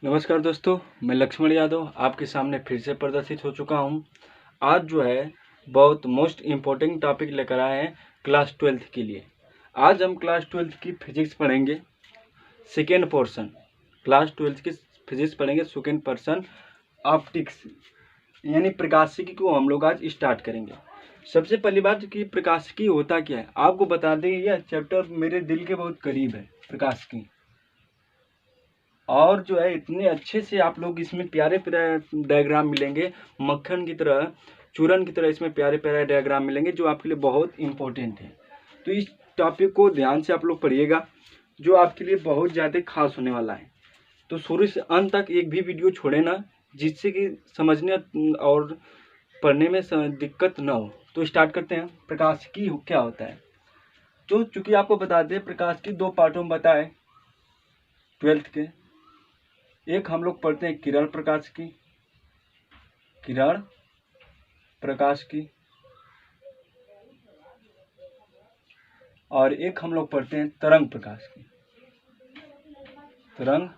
नमस्कार दोस्तों, मैं लक्ष्मण यादव आपके सामने फिर से प्रदर्शित हो चुका हूं। आज जो है बहुत मोस्ट इम्पोर्टेंट टॉपिक लेकर आए हैं क्लास 12th के लिए। आज हम क्लास 12th की फिजिक्स पढ़ेंगे, सेकेंड पोर्शन। क्लास 12th की फिजिक्स पढ़ेंगे, सेकेंड पोर्शन ऑप्टिक्स यानी प्रकाशिकी को हम लोग आज स्टार्ट करेंगे। सबसे पहली बात कि प्रकाशिकी होता क्या है, आपको बता दें यह चैप्टर मेरे दिल के बहुत करीब है, प्रकाशिकी। और जो है इतने अच्छे से आप लोग इसमें प्यारे प्यारे डायग्राम मिलेंगे, मक्खन की तरह, चूरन की तरह इसमें प्यारे प्यारे डायग्राम मिलेंगे जो आपके लिए बहुत इंपॉर्टेंट है। तो इस टॉपिक को ध्यान से आप लोग पढ़िएगा, जो आपके लिए बहुत ज़्यादा खास होने वाला है। तो शुरू से अंत तक एक भी वीडियो छोड़े ना, जिससे कि समझने और पढ़ने में दिक्कत ना हो। तो स्टार्ट करते हैं। प्रकाशिकी क्या होता है, तो चूँकि आपको बता दें प्रकाशिकी दो पार्टों में बताए 12th के। एक हम लोग पढ़ते हैं किरण प्रकाशिकी, किरण प्रकाशिकी, और एक हम लोग पढ़ते हैं तरंग प्रकाशिकी, तरंग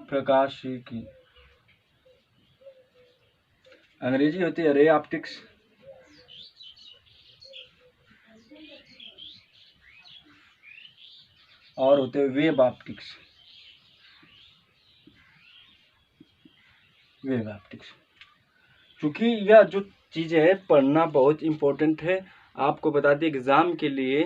प्रकाशिकी। अंग्रेजी होती है रे ऑप्टिक्स, और होते हैं वेव ऑप्टिक्स, वेव ऑप्टिक्स। क्योंकि यह जो चीज़ें है पढ़ना बहुत इम्पोर्टेंट है। आपको बता दें एग्ज़ाम के लिए,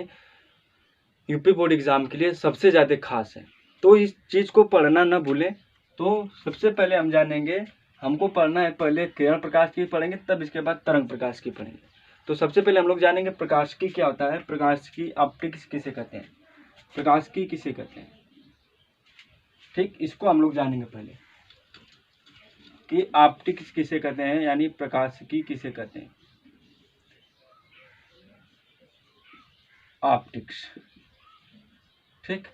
यूपी बोर्ड एग्ज़ाम के लिए सबसे ज़्यादा खास है। तो इस चीज़ को पढ़ना ना भूलें। तो सबसे पहले हम जानेंगे, हमको पढ़ना है पहले किरण प्रकाश की पढ़ेंगे, तब इसके बाद तरंग प्रकाश की पढ़ेंगे। तो सबसे पहले हम लोग जानेंगे प्रकाशिकी क्या होता है, प्रकाशिकी ऑप्टिक्स किसे कहते हैं, प्रकाशिकी किसे कहते हैं। ठीक, इसको हम लोग जानेंगे पहले कि ऑप्टिक्स किसे कहते हैं, यानी प्रकाशिकी किसे कहते हैं। ऑप्टिक्स, ठीक।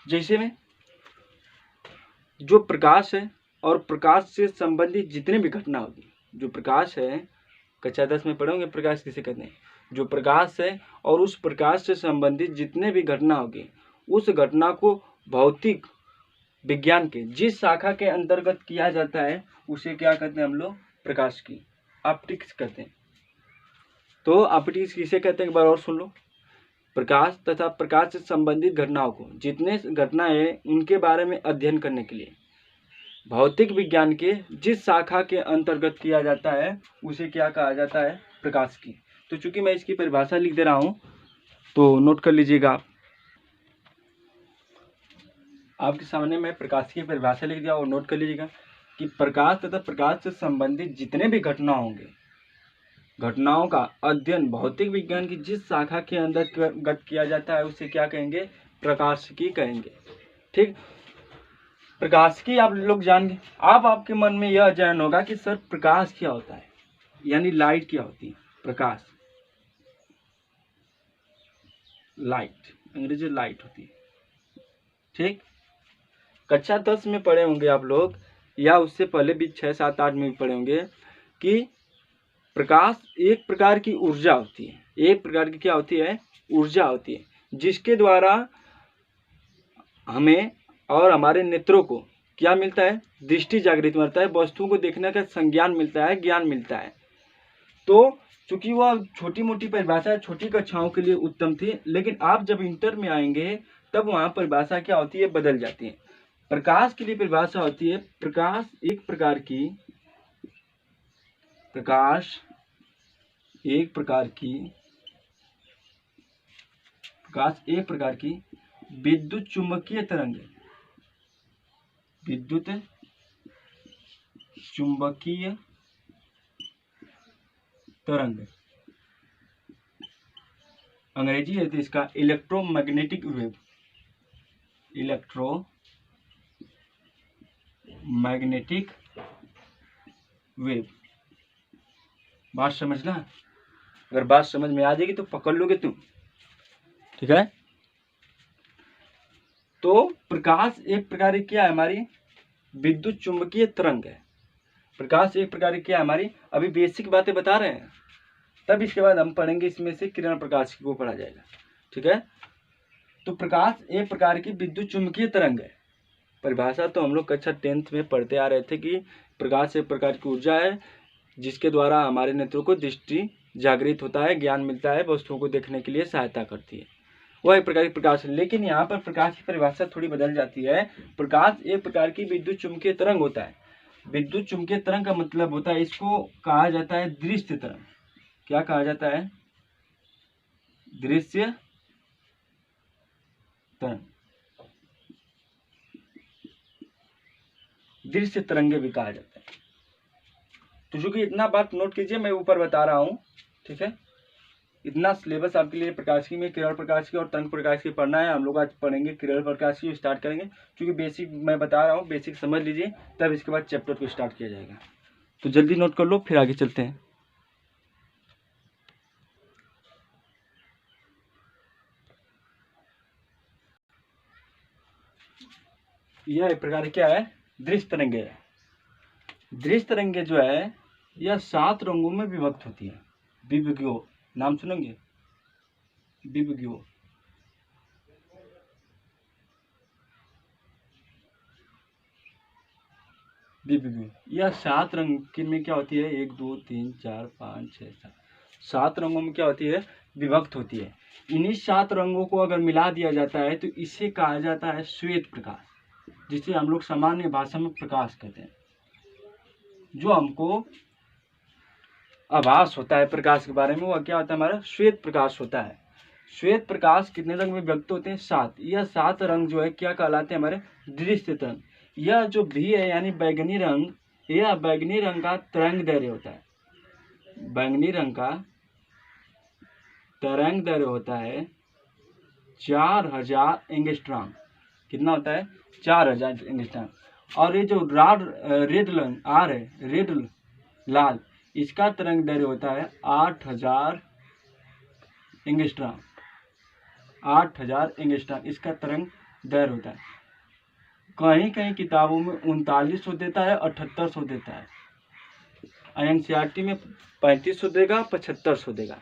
जैसे में जो प्रकाश है और प्रकाश से संबंधित जितने भी घटना होगी, जो प्रकाश है कक्षा 10 में पढ़ोगे प्रकाश किसे कहते हैं। जो प्रकाश है और उस प्रकाश से संबंधित जितने भी घटना होगी, उस घटना को भौतिक विज्ञान के जिस शाखा के अंतर्गत किया जाता है उसे क्या कहते हैं हम लोग, प्रकाशिकी, ऑप्टिक्स कहते हैं। तो ऑप्टिक्स किसे कहते हैं एक बार और सुन लो। प्रकाश तथा प्रकाश से संबंधित घटनाओं को, जितने घटनाएं उनके बारे में अध्ययन करने के लिए भौतिक विज्ञान के जिस शाखा के अंतर्गत किया जाता है उसे क्या कहा जाता है, प्रकाशिकी। तो चूंकि मैं इसकी परिभाषा लिख दे रहा हूं तो नोट कर लीजिएगा आप। आपके सामने मैं प्रकाशिकी की परिभाषा लिख दिया और नोट कर लीजिएगा कि प्रकाश तथा प्रकाश से संबंधित जितने भी घटना होंगे, घटनाओं का अध्ययन भौतिक विज्ञान की जिस शाखा के अंतर्गत किया जाता है उसे क्या कहेंगे, प्रकाशिकी कहेंगे। ठीक, प्रकाशिकी आप लोग जान गए। अब आपके मन में यह अध्ययन होगा कि सर प्रकाश क्या होता है, यानी लाइट क्या होती है। प्रकाश, लाइट, अंग्रेजी लाइट होती है। ठीक, कक्षा 10 में पढ़े होंगे आप लोग, या उससे पहले भी 6, 7, 8 में भी पढ़े होंगे कि प्रकाश एक प्रकार की ऊर्जा होती है। एक प्रकार की क्या होती है, ऊर्जा होती है, जिसके द्वारा हमें और हमारे नेत्रों को क्या मिलता है, दृष्टि जागृत मिलता है, वस्तुओं को देखने का संज्ञान मिलता है, ज्ञान मिलता है। तो चूंकि वह छोटी मोटी परिभाषा छोटी कक्षाओं के लिए उत्तम थी, लेकिन आप जब इंटर में आएंगे तब वहाँ परिभाषा क्या होती है, बदल जाती है। प्रकाश के लिए परिभाषा होती है, प्रकाश एक प्रकार की, प्रकाश एक प्रकार की, प्रकाश एक प्रकार की विद्युत चुंबकीय तरंग, विद्युत चुंबकीय तरंग। अंग्रेजी है तो इसका इलेक्ट्रोमैग्नेटिक वेव, इलेक्ट्रोमैग्नेटिक वेव। बात समझना, अगर बात समझ में आ जाएगी तो पकड़ लोगे तुम, ठीक है। तो प्रकाश एक प्रकार की क्या है, हमारी विद्युत चुंबकीय तरंग है। प्रकाश एक प्रकार की क्या है हमारी, अभी बेसिक बातें बता रहे हैं, तब इसके बाद हम पढ़ेंगे इसमें से किरण प्रकाश को पढ़ा जाएगा। ठीक है। तो प्रकाश एक प्रकार की विद्युत चुंबकीय तरंग है। परिभाषा तो हम लोग कक्षा 10th में पढ़ते आ रहे थे कि प्रकाश एक प्रकार की ऊर्जा है जिसके द्वारा हमारे नेत्रों को दृष्टि जागृत होता है, ज्ञान मिलता है, वस्तुओं को देखने के लिए सहायता करती है, वह एक प्रकार की प्रकाश है। लेकिन यहाँ पर प्रकाश की परिभाषा थोड़ी बदल जाती है। प्रकाश एक प्रकार की विद्युत चुंबकीय तरंग होता है। विद्युत चुंबकीय तरंग का मतलब होता है, इसको कहा जाता है दृश्य तरंग। क्या कहा जाता है? दृश्य तरंग। दृश्य तरंगे भी कहा जाता है। तो चूंकि इतना बात नोट कीजिए, मैं ऊपर बता रहा हूँ, ठीक है। इतना सिलेबस आपके लिए प्रकाश की में किरण प्रकाश की और तरंग प्रकाश की पढ़ना है। हम लोग आज पढ़ेंगे किरण प्रकाश की, स्टार्ट करेंगे। क्योंकि बेसिक मैं बता रहा हूँ, बेसिक समझ लीजिए, तब इसके बाद चैप्टर को स्टार्ट किया जाएगा। तो जल्दी नोट कर लो, फिर आगे चलते हैं। यह एक प्रकार क्या है? दृश्य तरंगे है। दृश्य तरंगे जो है यह 7 रंगों में विभक्त होती है। विभगो नाम सुनेंगे? विभगो, विभगो यह 7 रंग किन में क्या होती है? 1 2 3 4 5 6 7 7 रंगों में क्या होती है? विभक्त होती है। इन्हीं 7 रंगों को अगर मिला दिया जाता है तो इसे कहा जाता है श्वेत प्रकाश, जिसे हम लोग सामान्य भाषा में प्रकाश कहते हैं। जो हमको आभास होता है प्रकाश के बारे में, वह क्या होता है? हमारा श्वेत प्रकाश होता है। श्वेत प्रकाश कितने रंग में विभक्त होते हैं? 7। यह 7 रंग जो है क्या कहलाते हैं? हमारे दृश्य तरंग। यह जो भी है यानी बैगनी रंग, यह बैगनी रंग का तरंग दैर्घ्य होता है। बैगनी रंग का तरंग दैर्घ्य होता है 4000 एंगस्ट्रॉम। कितना होता है? 4000 एंगस्ट्रॉम। और ये जो रेड रंग आर है, रेड लाल, इसका तरंग दैर्घ्य होता है 8000 एंगस्ट्रॉम। 8000 एंगस्ट्रॉम इसका तरंग दैर्घ्य होता है। कहीं कहीं किताबों में 3900 देता है, 7800 देता है। एनसीईआरटी में 3500 देगा, 7500 देगा।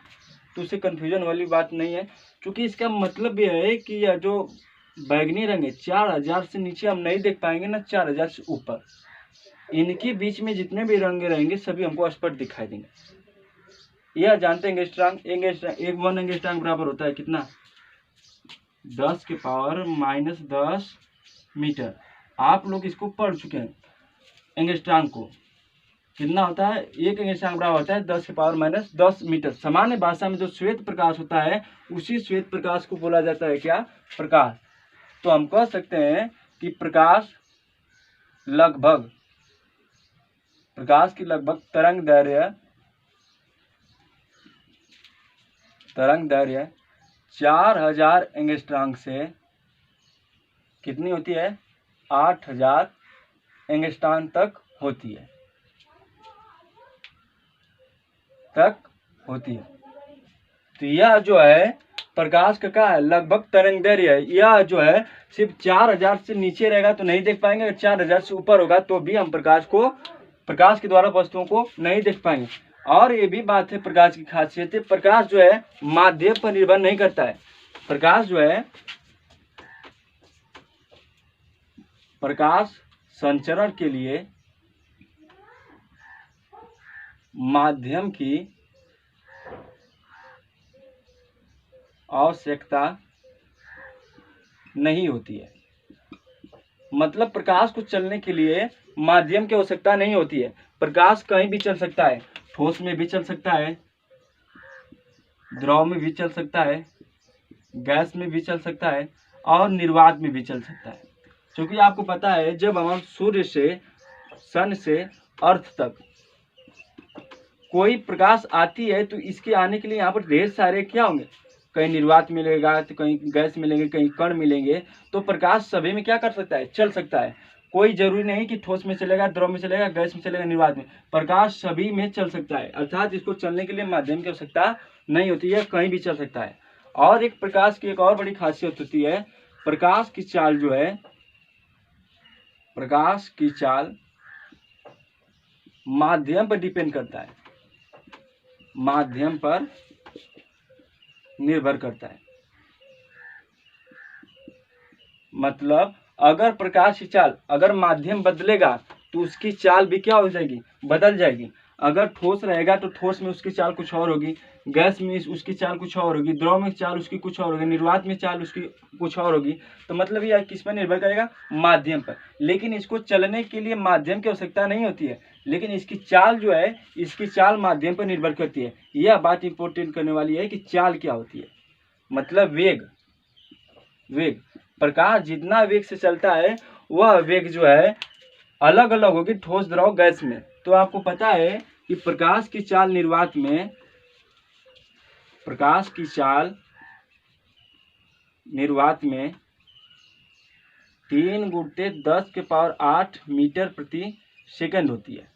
तो उससे कन्फ्यूजन वाली बात नहीं है, क्योंकि इसका मतलब यह है कि यह जो बैगनी रंग है 4000 से नीचे हम नहीं देख पाएंगे ना 4000 से ऊपर। इनके बीच में जितने भी रंग रहेंगे सभी हमको स्पष्ट दिखाई देंगे। यह जानते हैं एंगस्ट्रॉम, एक 1 एंगस्ट्रॉम बराबर होता है कितना? 10 के पावर -10 मीटर। आप लोग इसको पढ़ चुके हैं एंगस्ट्रॉम को। कितना होता है? 1 एंगस्ट्रॉम बराबर होता है 10 के पावर -10 मीटर। सामान्य भाषा में जो श्वेत प्रकाश होता है उसी श्वेत प्रकाश को बोला जाता है क्या? प्रकाश। तो हम कह सकते हैं कि प्रकाश की लगभग तरंग दैर्घ्य 4000 एंगस्ट्रॉम से कितनी होती है? 8000 एंगस्ट्रॉम तक होती है। तो यह जो है प्रकाश का क्या है? लगभग तरंग दैर्घ्य है। यह जो है सिर्फ 4000 से नीचे रहेगा तो नहीं देख पाएंगे, अगर 4000 से ऊपर होगा तो भी हम प्रकाश के द्वारा वस्तुओं को नहीं देख पाएंगे। और ये भी बात है, प्रकाश की खासियत है, प्रकाश जो है माध्यम पर निर्भर नहीं करता है। प्रकाश जो है, प्रकाश संचरण के लिए माध्यम की आवश्यकता नहीं होती है। मतलब प्रकाश को चलने के लिए माध्यम की आवश्यकता नहीं होती है। प्रकाश कहीं भी चल सकता है, ठोस में भी चल सकता है, द्रव में भी चल सकता है, गैस में भी चल सकता है और निर्वात में भी चल सकता है। क्योंकि आपको पता है जब हम सूर्य से, सन से अर्थ तक कोई प्रकाश आती है तो इसके आने के लिए यहाँ पर ढेर सारे क्या होंगे? कहीं निर्वात मिलेगा तो कहीं गैस मिलेंगे, कहीं कण मिलेंगे। तो प्रकाश सभी में क्या कर सकता है? चल सकता है। कोई जरूरी नहीं कि ठोस में चलेगा, द्रव में चलेगा, गैस में चलेगा, निर्वात में। प्रकाश सभी में चल सकता है, अर्थात इसको चलने के लिए माध्यम की आवश्यकता नहीं होती है, कहीं भी चल सकता है। और एक प्रकाश की एक और बड़ी खासियत होती है, प्रकाश की चाल जो है, प्रकाश की चाल माध्यम पर डिपेंड करता है, माध्यम पर निर्भर करता है। मतलब अगर प्रकाश की चाल, अगर माध्यम बदलेगा तो उसकी चाल भी क्या हो जाएगी, बदल जाएगी। अगर ठोस रहेगा तो ठोस में उसकी चाल कुछ और होगी, गैस में उसकी चाल कुछ और होगी, द्रव में चाल उसकी कुछ और होगी, निर्वात में चाल उसकी कुछ और होगी। तो मतलब यह किस पर निर्भर करेगा, माध्यम पर। लेकिन इसको चलने के लिए माध्यम की आवश्यकता नहीं होती है, लेकिन इसकी चाल जो है, इसकी चाल माध्यम पर निर्भर करती है। यह बात इंपॉर्टेंट करने वाली है कि चाल क्या होती है, मतलब वेग। वेग, प्रकाश जितना वेग से चलता है वह वेग जो है अलग अलग होगी ठोस, द्रव, गैस में। तो आपको पता है कि प्रकाश की चाल निर्वात में, प्रकाश की चाल निर्वात में 3 × 10⁸ मीटर प्रति सेकंड होती है।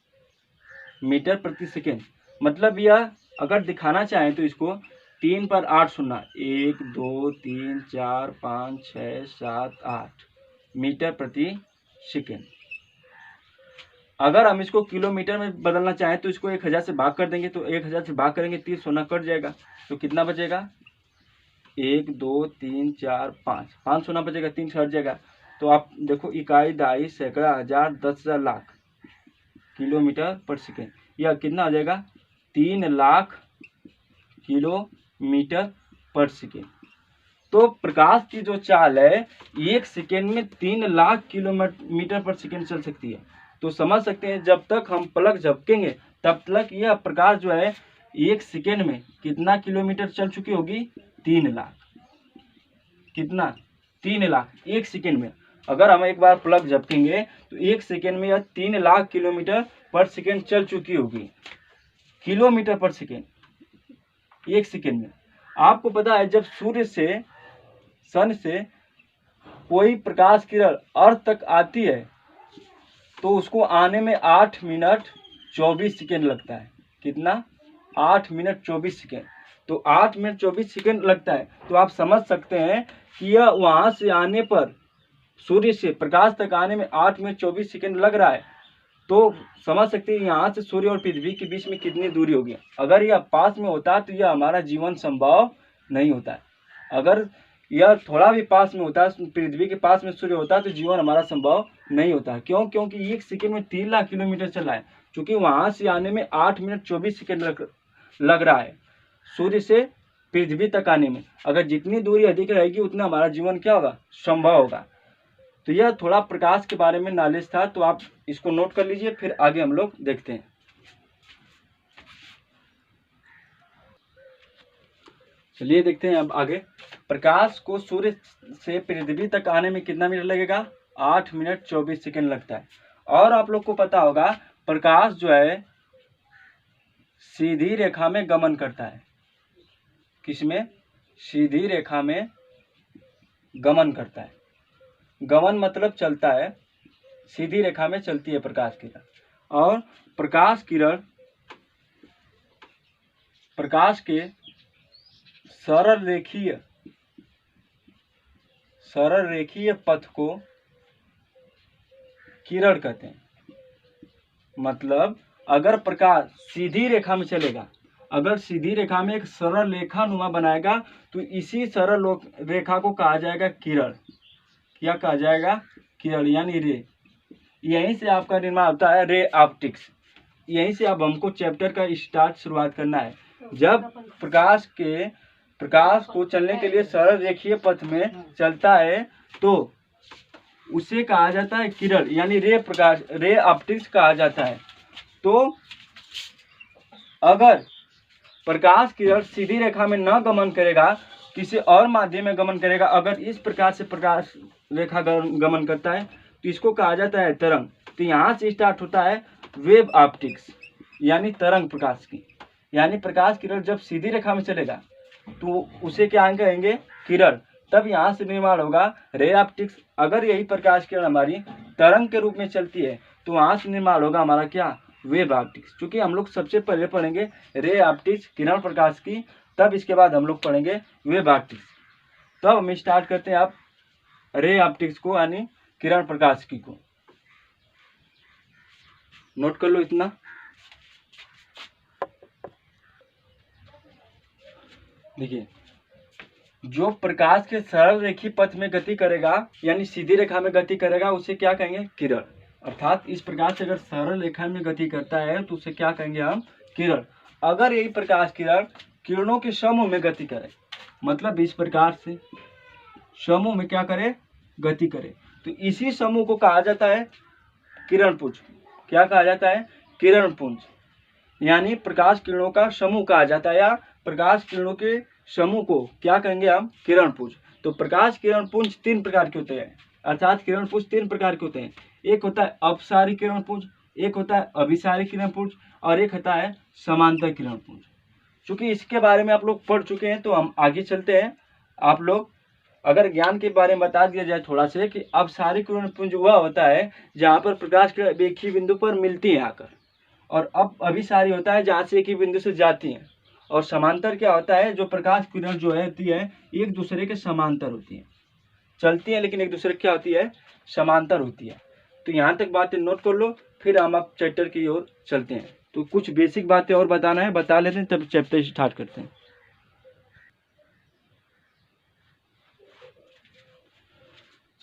मीटर प्रति सेकंड मतलब यह अगर दिखाना चाहें तो इसको 3 पर 8 सुनना, 1 2 3 4 5 6 7 8 मीटर प्रति सेकंड। अगर हम इसको किलोमीटर में बदलना चाहें तो इसको 1000 से भाग कर देंगे, तो 1000 से भाग करेंगे 30 सोना कट जाएगा, तो कितना बचेगा, 1 2 3 4 5 सोना बचेगा, 3 से हट जाएगा। तो आप देखो, इकाई, दहाई, सैकड़ा, हजार, 10,000, लाख किलोमीटर पर सेकेंड, यह कितना हो जाएगा, 3 लाख किलोमीटर पर सेकेंड। तो प्रकाश की जो चाल है 1 सेकेंड में 3 लाख किलोमीटर पर सेकेंड चल सकती है। तो समझ सकते हैं जब तक हम पलक झपकेंगे तब तक यह प्रकाश जो है 1 सेकेंड में कितना किलोमीटर चल चुकी होगी, 3 लाख। कितना, 3 लाख 1 सेकेंड में। अगर हम एक बार पलक झपकेंगे तो 1 सेकेंड में यह 3 लाख किलोमीटर पर सेकेंड चल चुकी होगी, किलोमीटर पर सेकेंड 1 सेकेंड में। आपको पता है जब सूर्य से, सन से कोई प्रकाश किरण अर्थ तक आती है तो उसको आने में 8 मिनट 24 सेकेंड लगता है। कितना, 8 मिनट 24 सेकेंड। तो 8 मिनट 24 सेकेंड लगता है। तो आप समझ सकते हैं कि यह वहां से आने पर, सूर्य से प्रकाश तक आने में 8 मिनट 24 सेकेंड लग रहा है। तो समझ सकते हैं यहाँ से सूर्य और पृथ्वी के बीच में कितनी दूरी होगी। अगर यह पास में होता तो यह हमारा जीवन संभव नहीं होता है। अगर यह थोड़ा भी पास में होता, पृथ्वी के पास में सूर्य होता तो जीवन हमारा संभव नहीं होता। क्यों, क्योंकि 1 सेकेंड में 3 लाख किलोमीटर चल रहा है, क्योंकि वहां से आने में 8 मिनट 24 सेकेंड लग रहा है सूर्य से पृथ्वी तक आने में। अगर जितनी दूरी अधिक रहेगी उतना हमारा जीवन क्या होगा, संभव होगा। तो यह थोड़ा प्रकाश के बारे में नॉलेज था, तो आप इसको नोट कर लीजिए, फिर आगे हम लोग देखते हैं। चलिए देखते हैं अब आगे। प्रकाश को सूर्य से पृथ्वी तक आने में कितना मिनट लगेगा, 8 मिनट 24 सेकेंड लगता है। और आप लोग को पता होगा प्रकाश जो है सीधी रेखा में गमन करता है। किसमें, सीधी रेखा में गमन करता है। गमन मतलब चलता है, सीधी रेखा में चलती है प्रकाश किरण। और प्रकाश किरण प्रकाश के सरल रेखीय पथ को किरण कहते हैं। मतलब अगर प्रकाश सीधी रेखा में चलेगा, अगर सीधी रेखा में एक सरल रेखा नुमा बनाएगा तो इसी सरल रेखा को कहा जाएगा किरण। क्या कहा जाएगा, किरण यानी रे। यहीं से आपका निर्माण होता है रे ऑप्टिक्स। यहीं से अब हमको चैप्टर का शुरुआत करना है। जब प्रकाश को चलने के लिए सरल रेखीय पथ में चलता है तो उसे कहा जाता है किरण, यानी रे ऑप्टिक्स कहा जाता है। तो अगर प्रकाश किरण सीधी रेखा में न गमन करेगा, किसी और माध्यम में गमन करेगा, अगर इस प्रकार से प्रकाश रेखा गमन करता है तो इसको कहा जाता है तरंग। तो यहाँ से स्टार्ट होता है वेव ऑप्टिक्स, यानी तरंग प्रकाश की। यानी प्रकाश किरण जब सीधी रेखा में चलेगा तो उसे क्या कहेंगे, किरण। तब यहाँ से निर्माण होगा रे ऑप्टिक्स। अगर यही प्रकाश किरण हमारी तरंग के रूप में चलती है तो वहाँ से निर्माण होगा हमारा क्या, वेव ऑप्टिक्स। क्योंकि हम लोग सबसे पहले पढ़ेंगे रे ऑप्टिक्स, किरण प्रकाश की, तब इसके बाद हम लोग पढ़ेंगे वेव ऑप्टिक्स। तब हम स्टार्ट करते हैं आप रे ऑप्टिक्स को, यानी किरण प्रकाश की को। नोट कर लो इतना। देखिए जो प्रकाश के सरल रेखीय पथ में गति करेगा यानी सीधी रेखा में गति करेगा उसे क्या कहेंगे? किरण। अर्थात इस प्रकार से अगर सरल रेखा में गति करता है तो उसे क्या कहेंगे हम? किरण। अगर यही प्रकाश किरण किरणों के समूह में गति करे, मतलब इस प्रकार से समूह में क्या करे? गति करे, तो इसी समूह को कहा जाता है किरणपुंज। क्या कहा जाता है? किरणपुंज। यानी प्रकाश किरणों का समूह कहा जाता है, या प्रकाश किरणों के समूह को क्या कहेंगे हम? किरणपुंज। तो प्रकाश किरणपुंज 3 प्रकार के होते हैं, अर्थात किरणपुंज 3 प्रकार के होते हैं। एक होता है अपसारी किरणपुंज, एक होता है अभिसारी किरणपुंज, और एक होता है समांतर किरणपुंज। चूंकि इसके बारे में आप लोग पढ़ चुके हैं तो हम आगे चलते हैं। आप लोग अगर ज्ञान के बारे में बता दिया जाए थोड़ा से कि अपसारी किरणपुंज वह होता है जहाँ पर प्रकाश किरण एक ही बिंदु पर मिलती हैं आकर, और अब अभिसारी होता है जहाँ से एक ही बिंदु से जाती हैं, और समांतर क्या होता है? जो प्रकाश किरण जो होती है एक दूसरे के समांतर होती है, चलती है लेकिन एक दूसरे क्या होती है? समांतर होती है। तो यहाँ तक बातें नोट कर लो, फिर हम अब चैप्टर की ओर चलते हैं। तो कुछ बेसिक बातें और बताना है, बता लेते हैं, तब चैप्टर स्टार्ट करते हैं।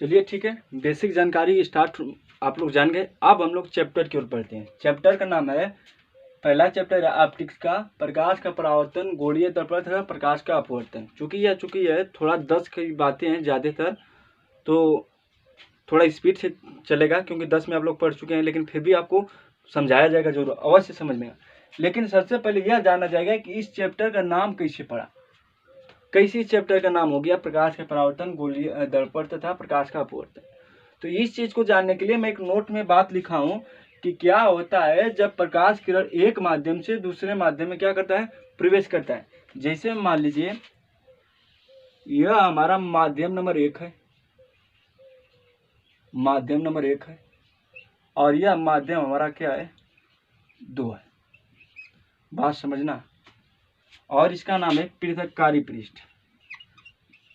चलिए ठीक है, बेसिक जानकारी स्टार्ट आप लोग जान गए। अब हम लोग चैप्टर की ओर बढ़ते हैं। चैप्टर का नाम है, पहला चैप्टर है ऑप्टिक्स का, प्रकाश का परावर्तन, गोलीय दर्पण तथा प्रकाश का अपवर्तन। चूंकि यह थोड़ा 10 की बातें हैं ज़्यादातर, तो थोड़ा स्पीड से चलेगा क्योंकि 10 में आप लोग पढ़ चुके हैं, लेकिन फिर भी आपको समझाया जाएगा, जरूर अवश्य समझ में। लेकिन सबसे पहले यह जानना जाएगा कि इस चैप्टर का नाम कैसे पड़ा, कैसे चैप्टर का नाम हो गया प्रकाश का परावर्तन, गोलीय दर्पण तथा प्रकाश का अपवर्तन। तो इस चीज को जानने के लिए मैं एक नोट में बात लिखा हूं कि क्या होता है जब प्रकाश किरण एक माध्यम से दूसरे माध्यम में क्या करता है? प्रवेश करता है। जैसे मान लीजिए यह हमारा माध्यम नंबर 1 है, माध्यम नंबर 1 है, और यह माध्यम हमारा क्या है? 2 है। बात समझना। और इसका नाम है पृथककारी पृष्ठ,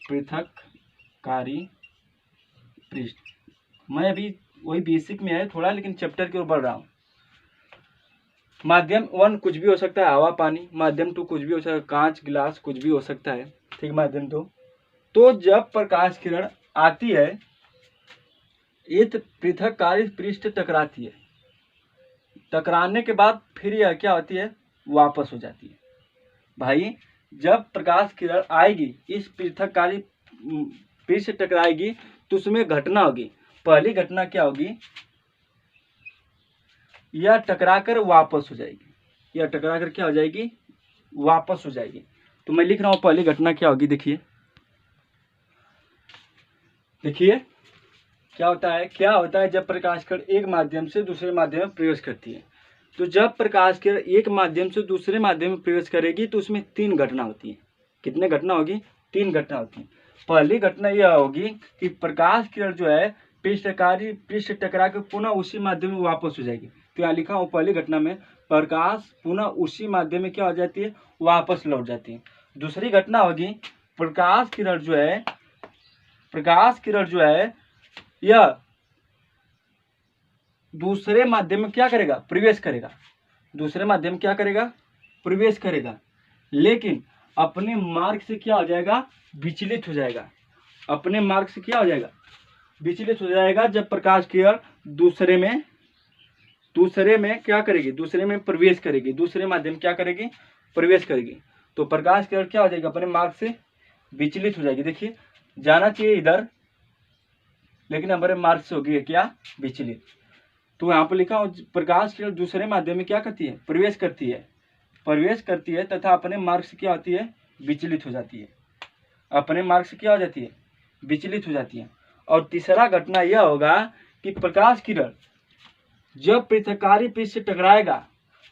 पृथककारी पृष्ठ। मैं अभी वही बेसिक में है थोड़ा, लेकिन चैप्टर की ओर बढ़ रहा हूँ। माध्यम 1 कुछ भी हो सकता है, हवा पानी। माध्यम 2 कुछ भी हो सकता है, कांच गिलास, कुछ भी हो सकता है, ठीक। माध्यम 2, तो जब प्रकाश किरण आती है ये पृथककारी पृष्ठ टकराती है, टकराने के बाद फिर यह क्या होती है? वापस हो जाती है। भाई जब प्रकाश किरण आएगी इस पृथककारी पृष्ठ टकराएगी तो उसमें घटना होगी। पहली घटना क्या होगी? यह टकराकर वापस हो जाएगी, यह टकराकर क्या हो जाएगी? वापस हो जाएगी। तो मैं लिख रहा हूं पहली घटना क्या होगी। देखिए देखिए क्या होता है जब प्रकाश किरण एक माध्यम से दूसरे माध्यम में प्रवेश करती है। तो जब प्रकाश किरण एक माध्यम से दूसरे माध्यम में प्रवेश करेगी तो उसमें 3 घटना होती है। कितने घटना होगी? 3 घटना होती है। पहली घटना यह होगी कि प्रकाश किरण जो है पृष्ठ टकरा के पुनः उसी माध्यम में वापस हो जाएगी। तो यहाँ लिखा हूँ पहली घटना में प्रकाश पुनः उसी माध्यम में क्या हो जाती है? वापस लौट जाती है। दूसरी घटना होगी प्रकाश किरण जो है यह दूसरे माध्यम में क्या करेगा? प्रवेश करेगा। दूसरे माध्यम में क्या करेगा? प्रवेश करेगा, लेकिन अपने मार्ग से क्या हो जाएगा? विचलित हो जाएगा। अपने मार्ग से क्या हो जाएगा? विचलित हो जाएगा। जब प्रकाश किरण दूसरे में क्या करेगी? दूसरे में प्रवेश करेगी। दूसरे माध्यम क्या करेगी? प्रवेश करेगी। तो प्रकाश किरण क्या हो जाएगी? अपने मार्ग से विचलित हो जाएगी। देखिए जाना चाहिए इधर, लेकिन हमारे मार्ग से होगी क्या? विचलित। तो यहाँ पर लिखा हूँ प्रकाश किरण दूसरे माध्यम में क्या करती है? प्रवेश करती है तथा अपने मार्ग से क्या होती है? विचलित हो जाती है। अपने मार्ग से क्या हो जाती है? विचलित हो जाती है। और तीसरा घटना यह होगा कि प्रकाश किरण जब पृथककारी पृष्ठ से टकराएगा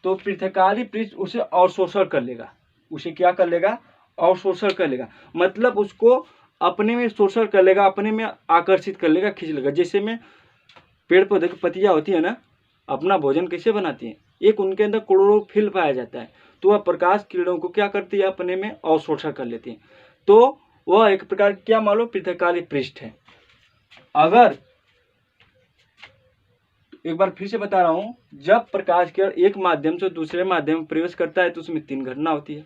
तो पृथककारी पृष्ठ उसे अवशोषण कर लेगा। उसे क्या कर लेगा? अवशोषण कर लेगा, मतलब उसको अपने में शोषण कर लेगा, अपने में आकर्षित कर लेगा, खींच लेगा। जैसे में पेड़ पौधे की पत्तियां होती है ना, अपना भोजन कैसे बनाती हैं? एक उनके अंदर क्लोरोफिल पाया जाता है, तो वह प्रकाश किरणों को क्या करती है? अपने में अवशोषण कर लेती है। तो वह एक प्रकार क्या मालूम? पृथककारी पृष्ठ है। अगर एक बार फिर से बता रहा हूं, जब प्रकाश किरण एक माध्यम से दूसरे माध्यम में प्रवेश करता है तो उसमें 3 घटना होती है।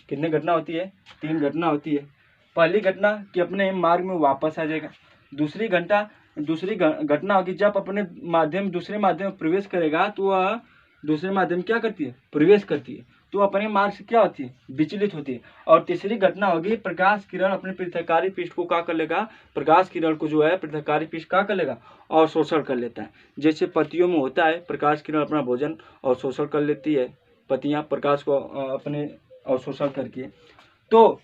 कितने घटना होती है? 3 घटना होती है। पहली घटना कि अपने मार्ग में वापस आ जाएगा। दूसरी घटना होगी जब अपने दूसरे माध्यम में प्रवेश करेगा तो वह दूसरे माध्यम क्या करती है, प्रवेश करती है, तो अपने मार्ग से क्या होती है, विचलित होती है। और तीसरी घटना होगी प्रकाश किरण अपने पृथककारी पृष्ठ को क्या कर लेगा, प्रकाश किरण को जो है पृथककारी पृष्ठ क्या कर लेगा, अवशोषण कर लेता है। जैसे पत्तियों में होता है, प्रकाश किरण अपना भोजन अवशोषण कर लेती है, पत्तियां प्रकाश को अपने अवशोषण करके। तो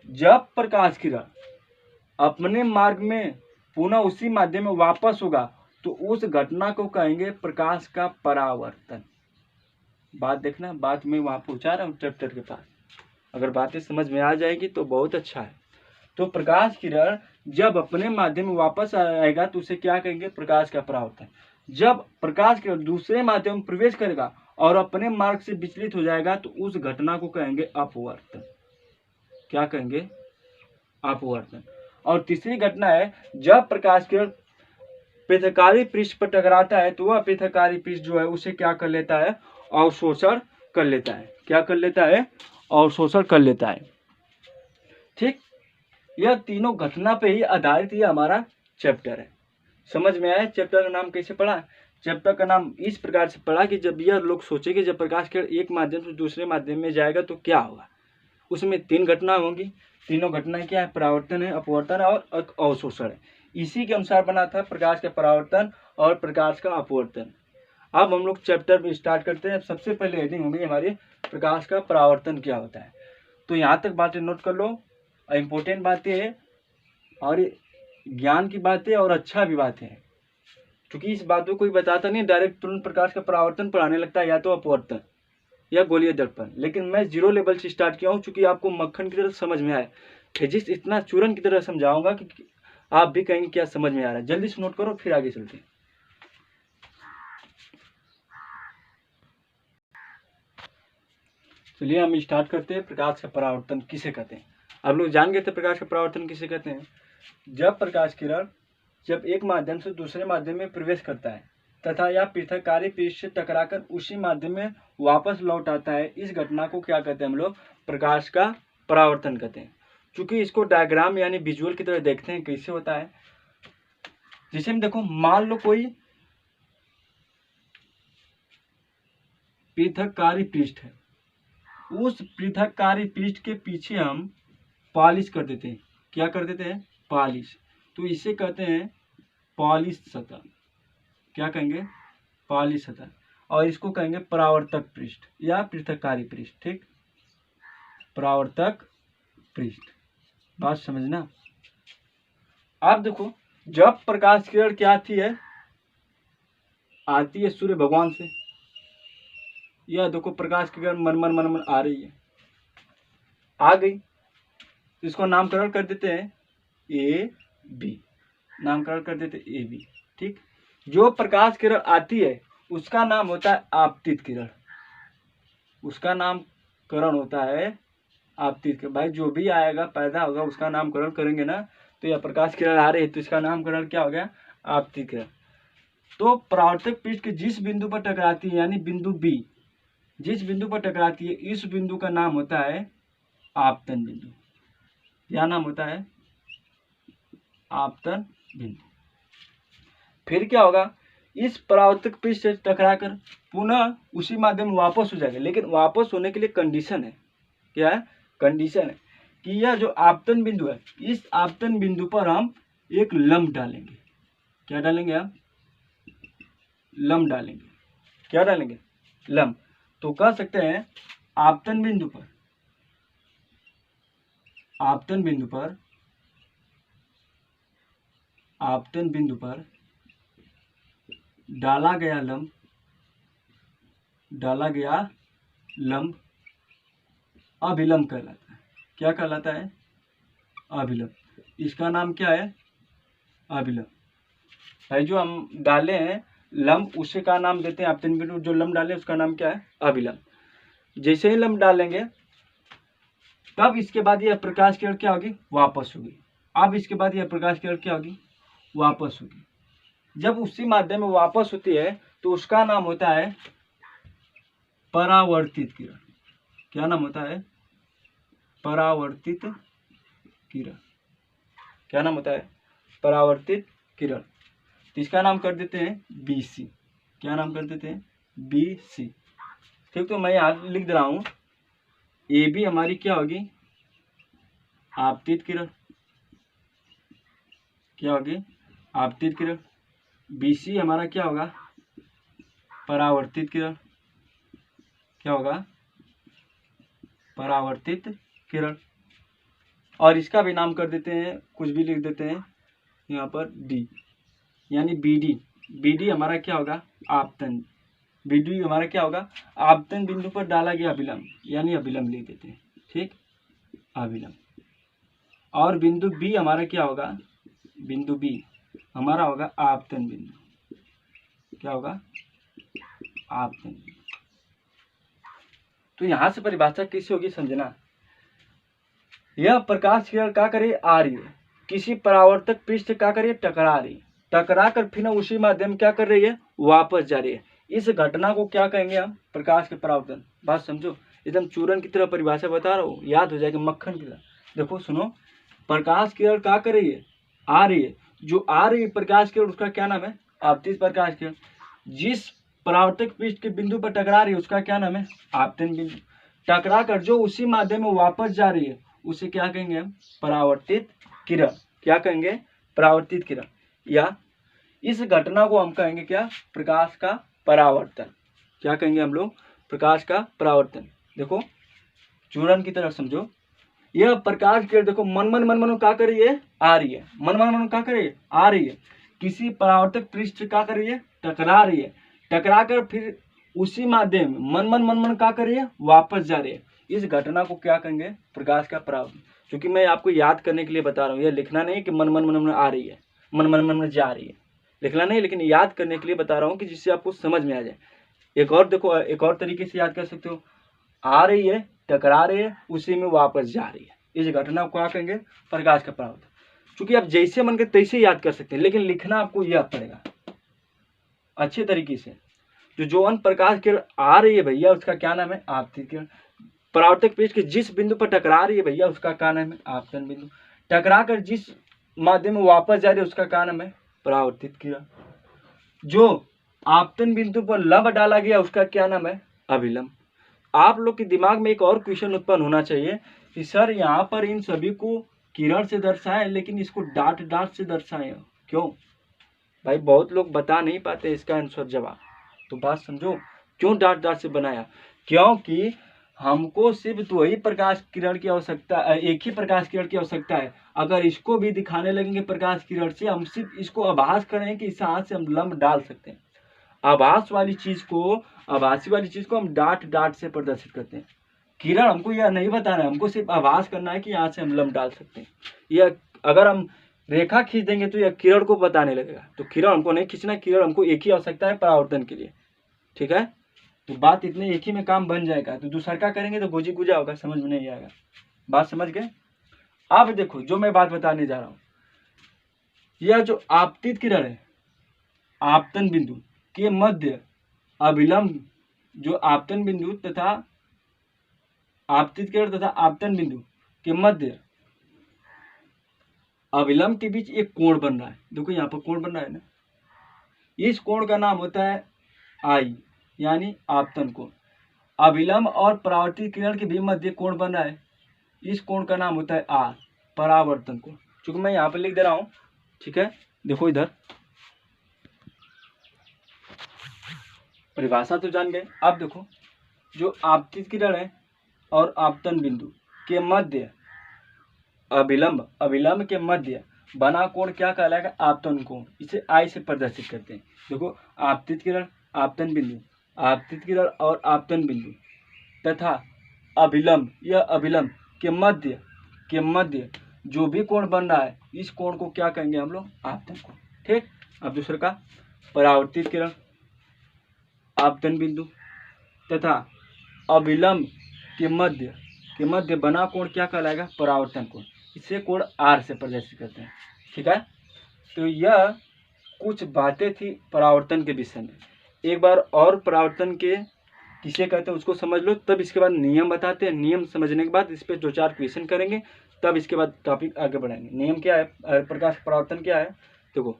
जब प्रकाश किरण अपने मार्ग में पुनः उसी माध्यम में वापस होगा तो उस घटना को कहेंगे प्रकाश का परावर्तन। बात देखना, बात मैं वहां पहुंचा रहा हूँ चैप्टर के पास, अगर बातें समझ में आ जाएगी तो बहुत अच्छा है। तो प्रकाश किरण जब अपने माध्यम में वापस आएगा तो उसे क्या कहेंगे, प्रकाश का परावर्तन। जब प्रकाश किरण दूसरे माध्यम में प्रवेश करेगा और अपने मार्ग से विचलित हो जाएगा तो उस घटना को कहेंगे अपवर्तन। क्या कहेंगे, अपवर्तन। और तीसरी घटना है जब प्रकाश किरण पृथककारी पृष्ठ पर टकराता है तो वह पृथककारी पृष्ठ जो है उसे क्या कर लेता है, अवशोषण कर लेता है। क्या कर लेता है, अवशोषण कर लेता है। ठीक, यह तीनों घटना पे ही आधारित ये हमारा चैप्टर है। समझ में आया चैप्टर का नाम कैसे पढ़ा? चैप्टर का नाम इस प्रकार से पढ़ा कि जब यह लोग सोचे कि जब प्रकाश किरण एक माध्यम से दूसरे माध्यम में जाएगा तो क्या होगा, उसमें 3 घटना होंगी। तीनों घटनाएं क्या है, परावर्तन है, अपवर्तन है और अवशोषण है। इसी के अनुसार बना था प्रकाश का परावर्तन और प्रकाश का अपवर्तन। अब हम लोग चैप्टर में स्टार्ट करते हैं। सबसे पहले हेडिंग होगी हमारी प्रकाश का परावर्तन क्या होता है। तो यहाँ तक बातें नोट कर लो, इम्पोर्टेंट बातें हैं और ज्ञान की बातें और अच्छा भी बातें हैं, क्योंकि इस बात को कोई बताता नहीं डायरेक्ट तुरंत प्रकाश का परावर्तन पढ़ाने लगता है या तो अपवर्तन या गोलीय दर्पण। लेकिन मैं 0 लेवल से स्टार्ट किया हूँ क्योंकि आपको मक्खन की तरह समझ में आए। फिजिक्स इतना चूरन की तरह समझाऊंगा कि आप भी कहेंगे क्या समझ में आ रहा है। जल्दी से नोट करो फिर आगे चलते हैं। चलिए हम स्टार्ट करते हैं। प्रकाश का परावर्तन किसे कहते हैं? आप लोग जान गए थे प्रकाश का परावर्तन किसे कहते हैं। जब प्रकाश किरण जब एक माध्यम से दूसरे माध्यम में प्रवेश करता है तथा यह पृथककारी पृष्ठ से टकराकर उसी माध्यम में वापस लौट आता है, इस घटना को क्या कहते हैं हम लोग, प्रकाश का परावर्तन कहते हैं। चूंकि इसको डायग्राम यानी विजुअल की तरह देखते हैं कैसे होता है। जैसे हम देखो, मान लो कोई पृथककारी पृष्ठ है, उस पृथककारी पृष्ठ के पीछे हम पॉलिश कर देते हैं। क्या कर देते हैं, पॉलिश। तो इसे कहते हैं पॉलिश सतह। क्या कहेंगे, पॉलिश सतह। और इसको कहेंगे परावर्तक पृष्ठ या पृथककारी पृष्ठ। ठीक, परावर्तक पृष्ठ। बात समझना। आप देखो, जब प्रकाश किरण क्या आती है सूर्य भगवान से, यह देखो प्रकाश किरण मनमन मनमन आ रही है, आ गई, इसको नामकरण कर देते हैं ए बी। नामकरण कर देते ए बी। ठीक, जो प्रकाश किरण आती है उसका नाम होता है आपतित किरण। उसका नामकरण होता है आपतित किरण। भाई जो भी आएगा पैदा होगा उसका नामकरण करेंगे ना। तो यह प्रकाश किरण आ रही है तो इसका नामकरण क्या हो गया, आपतित किरण। तो परावर्तक पृष्ठ के जिस बिंदु पर टकराती है यानी बिंदु बी, जिस बिंदु पर टकराती है इस बिंदु का नाम होता है आपतन बिंदु। क्या नाम होता है, आपतन बिंदु। फिर क्या होगा, इस परावर्तक पृष्ठ से टकराकर पुनः उसी माध्यम में वापस हो जाएगा। लेकिन वापस होने के लिए कंडीशन है। क्या है, कंडीशन है कि यह जो आपतन बिंदु है, इस आपतन बिंदु पर हम एक लंब डालेंगे। क्या डालेंगे, हम लंब डालेंगे। क्या डालेंगे, लंब। तो कह सकते हैं आपतन बिंदु पर, आपतन बिंदु पर, आपतन बिंदु पर डाला गया लंब, डाला गया लंब अभिलंब कहलाता है। क्या कहलाता है, अभिलंब। इसका नाम क्या है, अभिलंब। भाई जो हम डाले हैं लंब उसे का नाम देते हैं आपतन बिंदु। जो लंब डाले उसका नाम क्या है, अभिलंब। जैसे ही लंब डालेंगे तब इसके बाद यह प्रकाश किरण क्या होगी, वापस होगी। अब इसके बाद यह प्रकाश किरण क्या होगी, वापस होगी। जब उसी माध्यम में वापस होती है तो उसका नाम होता है परावर्तित किरण। क्या नाम होता है, परावर्तित किरण। क्या नाम होता है? परावर्तित किरण। तो इसका नाम कर देते हैं BC। क्या नाम कर देते हैं? BC। ठीक, तो मैं यहाँ लिख दे रहा हूँ AB हमारी क्या होगी? आपतित किरण। क्या होगी? आपतित किरण। BC हमारा क्या होगा? परावर्तित किरण। क्या होगा? परावर्तित किरण। और इसका भी नाम कर देते हैं, कुछ भी लिख देते हैं यहाँ पर D, यानी BD। BD हमारा क्या होगा? आपतन। BD हमारा क्या होगा? आपतन बिंदु पर डाला गया अभिलंब, यानी अभिलंब लिख देते हैं। ठीक, अभिलंब। और बिंदु B हमारा क्या होगा? बिंदु B हमारा होगा आपतन बिंदु। क्या होगा? आपतन बिंदु। तो यहां से परिभाषा कैसे होगी समझना। यह प्रकाश किरण क्या करे? आ रही है, किसी परावर्तक पृष्ठ क्या करे? टकरा रही है, टकरा कर फिर उसी माध्यम क्या कर रही है? वापस जा रही है। इस घटना को क्या कहेंगे हम? प्रकाश के परावर्तन। बात समझो, एकदम चूरन की तरह परिभाषा बता रहा हूँ, याद हो जाएगी मक्खन की तरह। देखो सुनो, प्रकाश किरण क्या कर रही है? आ रही है। जो आ रही है प्रकाश किरण उसका क्या नाम है? आपतित प्रकाश किरण। जिस परावर्तक पृष्ठ के बिंदु पर टकरा रही है उसका क्या नाम है? आपतन बिंदु। टकरा कर जो उसी माध्यम में वापस जा रही है उसे क्या कहेंगे हम? परावर्तित किरण। क्या कहेंगे? परावर्तित किरण। या इस घटना को हम कहेंगे क्या? प्रकाश का परावर्तन। क्या कहेंगे हम लोग? प्रकाश का परावर्तन। देखो चूरन की तरह समझो, यह प्रकाश किरण देखो मन मन क्या कर रही है? आ रही है। मन क्या कर रही है? आ रही है। किसी परावर्तक पृष्ठ क्या कर रही है? टकरा रही है। टकरा कर फिर उसी माध्यम मन मन क्या कर रही है? वापस जा रही है। इस घटना को क्या कहेंगे? प्रकाश का परावर्तन। क्योंकि मैं आपको याद करने के लिए बता रहा हूँ, यह लिखना नहीं कि मन मन आ रही है, मन मन जा रही है, लिखना नहीं, लेकिन याद करने के लिए बता रहा हूँ कि जिससे आपको समझ में आ जाए। एक और देखो, एक और तरीके से याद कर सकते हो, आ रही है, टकरा रही है, उसी में वापस जा रही है। इस घटना को क्या कहेंगे? प्रकाश का परावर्तन। क्योंकि आप जैसे मन के तैसे याद कर सकते हैं, लेकिन लिखना आपको याद पड़ेगा अच्छे तरीके से। जो अन प्रकाश किरण आ रही है भैया उसका क्या नाम है? आपतित किरण। परावर्तक पृष्ठ के जिस बिंदु पर टकरा रही है भैया उसका क्या नाम है? आपतन बिंदु। टकरा कर जिस माध्यम में वापस जा रही है उसका क्या नाम है? परावर्तित किरण। जो आपतन बिंदु पर लंब डाला गया उसका क्या नाम है? अभिलंब। आप लोग के दिमाग में एक और क्वेश्चन उत्पन्न होना चाहिए कि सर यहाँ पर इन सभी को किरण से दर्शाए लेकिन इसको डाट डाट से दर्शाए, क्यों? भाई बहुत लोग बता नहीं पाते इसका आंसर जवाब। तो बात समझो, क्यों डाट डाट से बनाया? क्योंकि हमको सिर्फ वही प्रकाश किरण की आवश्यकता, एक ही प्रकाश किरण की आवश्यकता है। अगर इसको भी दिखाने लगेंगे प्रकाश किरण से, हम सिर्फ इसको आभास करें कि इस हाथ से हम लंब डाल सकते हैं। आभास वाली चीज को, आभासी वाली चीज को हम डाट डाट से प्रदर्शित करते हैं। किरण हमको यह नहीं बताना है, हमको सिर्फ आभास करना है कि यहाँ से हम लंब डाल सकते हैं। यह अगर हम रेखा खींच देंगे तो यह किरण को बताने लगेगा। तो किरण हमको नहीं खींचना, किरण हमको एक ही आवश्यकता है परावर्तन के लिए। ठीक है, तो बात इतने एक ही में काम बन जाएगा। तो दूसरा का करेंगे तो गोजी गुजा होगा, समझ में नहीं आएगा। बात समझ गए? अब देखो जो मैं बात बताने जा रहा हूं, यह जो आपतित किरण है, आपतन बिंदु के मध्य अभिलंब, जो आपतन बिंदु तथा आपतित किरण तथा आपतन बिंदु के मध्य अभिलंब के बीच एक कोण बन रहा है। देखो यहाँ पर कोण बन रहा है ना, इस कोण का नाम होता है आई, यानी आपतन कोण। अभिलंब और परावर्तित किरण के भी मध्य कोण बन रहा है, इस कोण का नाम होता है आर, परावर्तन कोण। चूंकि मैं यहाँ पर लिख दे रहा हूं, ठीक है, देखो इधर परिभाषा तो जान गए। अब देखो जो आपतित किरण है और आपतन बिंदु के मध्य अभिलंब, अभिलंब के मध्य बना कोण क्या कहलाएगा? आपतन कोण। इसे आई से प्रदर्शित करते हैं। देखो आपतित किरण, आपतन बिंदु, आपतित किरण और आपतन बिंदु तथा अभिलंब, यह अभिलंब के मध्य जो भी कोण बन रहा है इस कोण को क्या कहेंगे हम लोग? आपतन कोण। ठीक, अब दूसरे का परावर्तित किरण, आपतन बिंदु तथा अभिलंब के मध्य बना कोण क्या कहलाएगा? परावर्तन कोण। इसे कोण आर से प्रदर्शित करते हैं। ठीक है, तो यह कुछ बातें थी परावर्तन के विषय में। एक बार और परावर्तन के किसे कहते हैं उसको समझ लो, तब इसके बाद नियम बताते हैं। नियम समझने के बाद इस पर 2-4 क्वेश्चन करेंगे, तब इसके बाद टॉपिक आगे बढ़ाएंगे। नियम क्या है, प्रकाश परावर्तन क्या है। देखो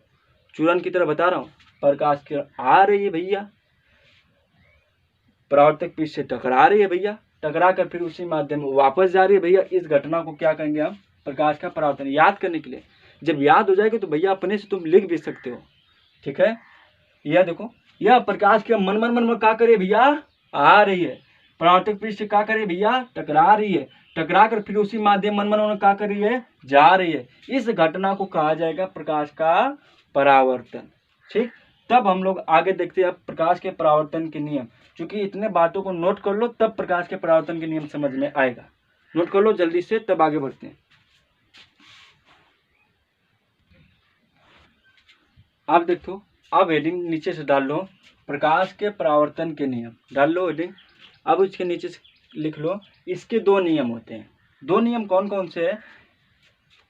चूरन की तरह बता रहा हूँ, प्रकाश की आ रही है भैया, परावर्तक पृष्ठ से टकरा रही है भैया, टकरा कर फिर उसी माध्यम में वापस जा रही है भैया। इस घटना को क्या कहेंगे हम, प्रकाश का परावर्तन। याद करने के लिए, जब याद हो जाएगी तो भैया अपने से तुम लिख भी सकते हो, ठीक है। यह देखो, यह प्रकाश के मन मन मन में क्या करे भैया, आ रही है, परावर्तक पृष्ठ से क्या करे भैया, टकरा रही है, टकरा कर फिर उसी माध्यम मन मन में क्या कर रही है, जा रही है। इस घटना को कहा जाएगा प्रकाश का परावर्तन, ठीक। तब हम लोग आगे देखते हैं प्रकाश के परावर्तन के नियम। क्योंकि इतने बातों को नोट कर लो तब प्रकाश के परावर्तन के नियम समझ में आएगा। नोट कर लो जल्दी से, तब आगे बढ़ते हैं। आप देखो, अब हेडिंग नीचे से डाल लो, प्रकाश के परावर्तन के नियम, डाल लो हेडिंग। अब इसके नीचे से लिख लो, इसके दो नियम होते हैं। दो नियम कौन कौन से है।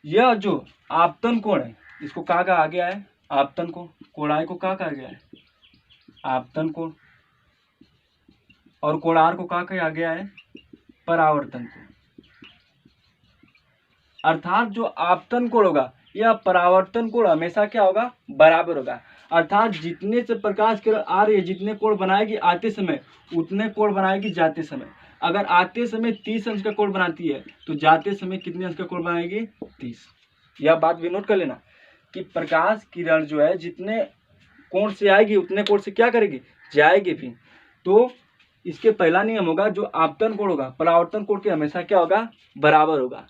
यह जो आपतन कोण है, इसको कहा गया आ गया है आपतन कोण, कोणाई को कहा गया है आपतन कोण, और कोणार को कहा गया है परावर्तन कोण। अर्थात जो आपतन कोण होगा या परावर्तन कोण हमेशा क्या होगा, बराबर होगा। अर्थात जितने से प्रकाश किरण आ रही है, जितने कोण बनाएगी आते समय, उतने कोण बनाएगी जाते समय। अगर आते समय 30 अंश का कोण बनाती है तो जाते समय कितने अंश का कोण बनाएगी, 30। यह बात भी नोट कर लेना कि प्रकाश किरण जो है जितने कोण से आएगी उतने कोण से क्या करेगी, जाएगी भी। तो इसके पहला नियम होगा, जो आपतन कोण होगा परावर्तन कोण के हमेशा क्या होगा, बराबर होगा।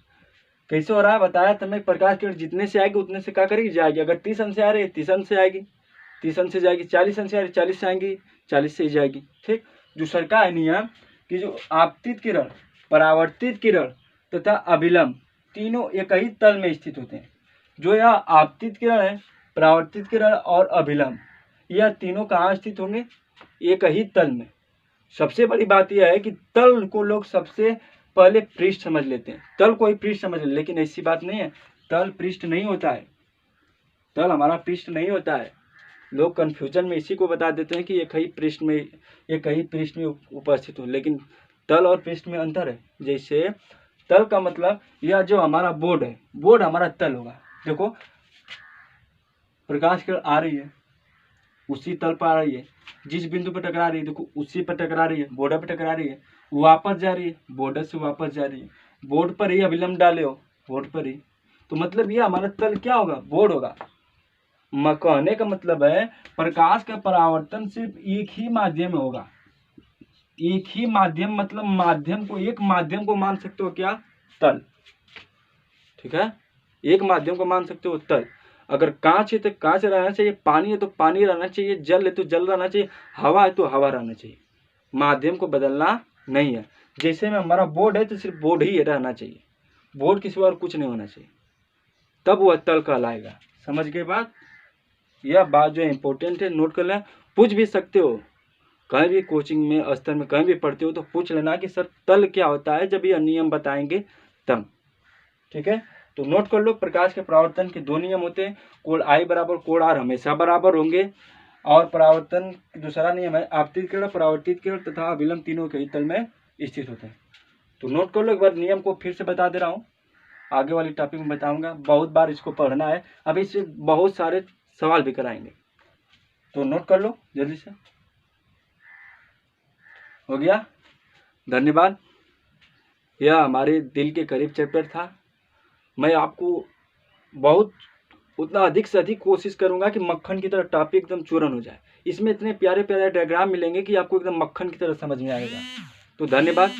कैसे हो रहा है बताया तुम्हें, प्रकाश किरण जितने से आएगी उतने से क्या करेगी, जाएगी। अगर 30 अंश से आ रही है 30 अंश से आएगी, 30 अंश से जाएगी। 40 अंश से आ रही है 40 से आएंगी, 40 से ही जाएगी, ठीक। जो सरका है नियम कि जो आपतित किरण, परावर्तित किरण तथा अभिलंब तीनों एक ही तल में स्थित होते हैं। जो यह आपतित किरण है, परावर्तित किरण और अभिलंब, यह तीनों कहाँ स्थित होंगे, एक ही तल में। सबसे बड़ी बात यह है कि तल को लोग सबसे पहले पृष्ठ समझ लेते हैं, तल को ही पृष्ठ समझ लेते, लेकिन ऐसी बात नहीं है। तल पृष्ठ नहीं होता है, तल हमारा पृष्ठ नहीं होता है। लोग कंफ्यूजन में इसी को बता देते हैं कि एक ही पृष्ठ में उपस्थित हो, लेकिन तल और पृष्ठ में अंतर है। जैसे तल का मतलब यह जो हमारा बोर्ड है, बोर्ड हमारा तल होगा। देखो प्रकाश किरण आ रही है, उसी तल पर आ रही है, जिस बिंदु पर टकरा रही है देखो उसी पर टकरा रही है, बॉर्डर पर टकरा रही है, वापस जा रही है, बॉर्डर से वापस जा रही है, बोर्ड पर ही अभिलंब डाले हो, बोर्ड पर ही। तो मतलब ये हमारा तल क्या होगा, बोर्ड होगा। कहने का मतलब है प्रकाश का परावर्तन सिर्फ एक ही माध्यम में होगा। एक ही माध्यम मतलब माध्यम को, एक माध्यम को मान सकते हो क्या, तल, ठीक है। एक माध्यम को मान सकते हो तल। अगर कांच है तो कांच रहना चाहिए, पानी है तो पानी रहना चाहिए, जल है तो जल रहना चाहिए, हवा है तो हवा रहना चाहिए। माध्यम को बदलना नहीं है। जैसे में हमारा बोर्ड है तो सिर्फ बोर्ड ही रहना चाहिए, बोर्ड के सिवा और कुछ नहीं होना चाहिए, तब वह तल कहलाएगा। समझ गए बात। यह बात जो इम्पोर्टेंट है, नोट कर लें। पूछ भी सकते हो कहीं भी, कोचिंग में स्तर में कहीं भी पढ़ते हो तो पूछ लेना कि सर तल क्या होता है, जब यह नियम बताएंगे तब, ठीक है। तो नोट कर लो, प्रकाश के परावर्तन के दो नियम होते हैं, कोण आई बराबर कोण आर हमेशा बराबर होंगे। और परावर्तन दूसरा नियम है आपतित किरण, परावर्तित किरण तथा अभिलंब तीनों के ही तल में स्थित होते हैं। तो नोट कर लो, एक बार नियम को फिर से बता दे रहा हूँ, आगे वाली टॉपिक में बताऊंगा, बहुत बार इसको पढ़ना है, अभी इससे बहुत सारे सवाल भी कराएंगे। तो नोट कर लो जल्दी से। हो गया, धन्यवाद। यह हमारे दिल के करीब चैप्टर था। मैं आपको बहुत उतना अधिक से अधिक कोशिश करूंगा कि मक्खन की तरह टॉपिक एकदम चूरन हो जाए। इसमें इतने प्यारे प्यारे डायग्राम मिलेंगे कि आपको एकदम मक्खन की तरह समझ में आएगा। तो धन्यवाद।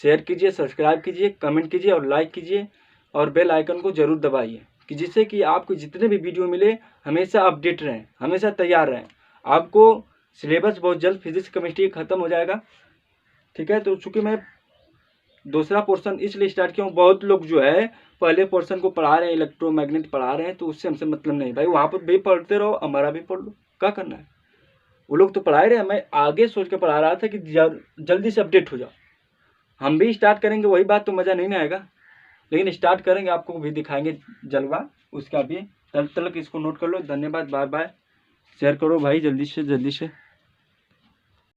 शेयर कीजिए, सब्सक्राइब कीजिए, कमेंट कीजिए और लाइक कीजिए, और बेल आइकन को जरूर दबाइए कि जिससे कि आपको जितने भी वीडियो मिले हमेशा अपडेट रहें, हमेशा तैयार रहें। आपको सिलेबस बहुत जल्द फिजिक्स केमिस्ट्री खत्म हो जाएगा, ठीक है। तो चूँकि मैं दूसरा पोर्शन इसलिए स्टार्ट किया हूँ, बहुत लोग जो है पहले पोर्शन को पढ़ा रहे हैं, इलेक्ट्रोमैग्नेट पढ़ा रहे हैं, तो उससे हमसे मतलब नहीं भाई, वहाँ पर भी पढ़ते रहो, हमारा भी पढ़ लो, क्या करना है। वो लोग तो पढ़ा रहे हैं, मैं आगे सोच के पढ़ा रहा था कि जल्दी से अपडेट हो जाओ। हम भी स्टार्ट करेंगे वही बात, तो मज़ा नहीं ना आएगा, लेकिन स्टार्ट करेंगे, आपको भी दिखाएंगे जलवा उसका भी। तब तक इसको नोट कर लो। धन्यवाद, बाय बाय। शेयर करो भाई जल्दी से जल्दी से।